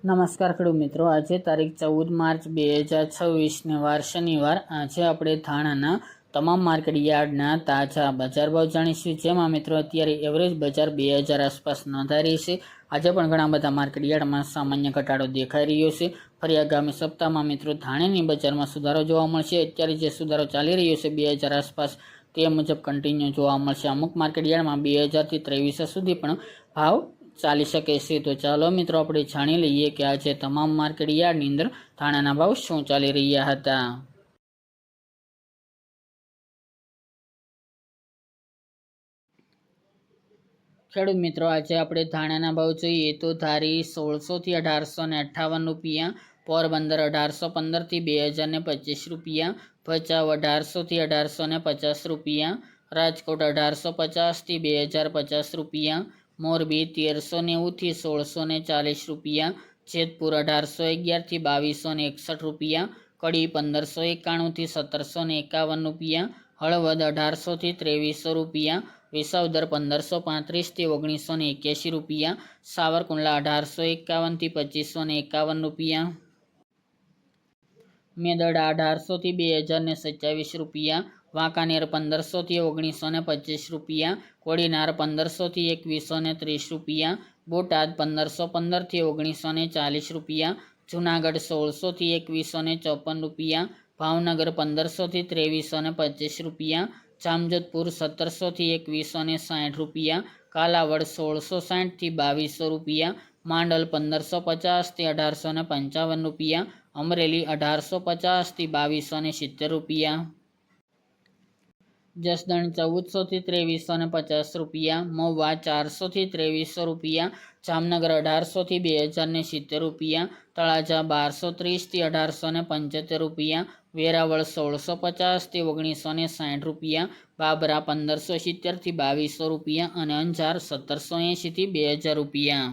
નમસ્કાર ખેડૂત મિત્રો, આજે તારીખ 14 માર્ચ 2026 વાર શનિવાર. આજે આપણે થાણાના તમામ માર્કેટ યાર્ડના તાજા બજાર ભાવ જાણીશું, જેમાં મિત્રો અત્યારે એવરેજ બજાર 2000 આસપાસ નોંધાઈ રહી છે. આજે પણ ઘણા બધા માર્કેટ યાર્ડમાં સામાન્ય ઘટાડો દેખાઈ રહ્યો છે. ફરી આગામી સપ્તાહમાં મિત્રો થાણેની બજારમાં સુધારો જોવા મળશે. અત્યારે જે સુધારો ચાલી રહ્યો છે 2000 આસપાસ, તે મુજબ કન્ટિન્યુ જોવા મળશે. અમુક માર્કેટ યાર્ડમાં 2000 થી 2300 સુધી પણ ભાવ ચાલી શકે છે. તો ચાલો મિત્રો આપણે જાણી લઈએ કે આજે તમામ માર્કેટ યાર્ડની અંદર ધાણાના ભાવ શું ચાલી રહ્યા હતા. ખેડૂત મિત્રો, આજે આપણે ધાણાના ભાવ જોઈએ તો ધારી 1600 થી 1858 રૂપિયા, પોરબંદર 1815 થી 2025 રૂપિયા, ભચાઉ 1800 થી 1850 રૂપિયા, રાજકોટ 1850 થી 2050 રૂપિયા, મોરબી 1390 થી 1640 રૂપિયા, જેતપુર 1811 થી 2261 રૂપિયા, કડી 1591 થી 1751 રૂપિયા, હળવદ 1800 થી 2300 રૂપિયા, વિસાવદર 1535 થી 1981 રૂપિયા, સાવરકુંડલા 1851 થી 2551 રૂપિયા, મેદરડા 1800 થી 2027 રૂપિયા, વાંકાનેર 1500 થી 1925 રૂપિયા, કોડીનાર 1500 થી 2130 રૂપિયા, બોટાદ 1515 થી 1940 રૂપિયા, જુનાગઢ 1600 થી 2154 રૂપિયા, ભાવનગર 1500 થી 2325 રૂપિયા, જામજોધપુર 1700 થી 2160 રૂપિયા, કાલાવડ 1660 થી 2200 રૂપિયા, માંડલ 1550 થી 1855 રૂપિયા, અમરેલી 1850 થી 2270 રૂપિયા, જસદણ 1400 થી 2350 રૂપિયા, મહુવા 400 થી 2300 રૂપિયા, જામનગર 1800 થી 2070 રૂપિયા, તળાજા 1230 થી 1875 રૂપિયા, વેરાવળ 1650 થી 1960 રૂપિયા, બાબરા 1570 થી 2200 રૂપિયા અને અંજાર 1780 થી 2000 રૂપિયા.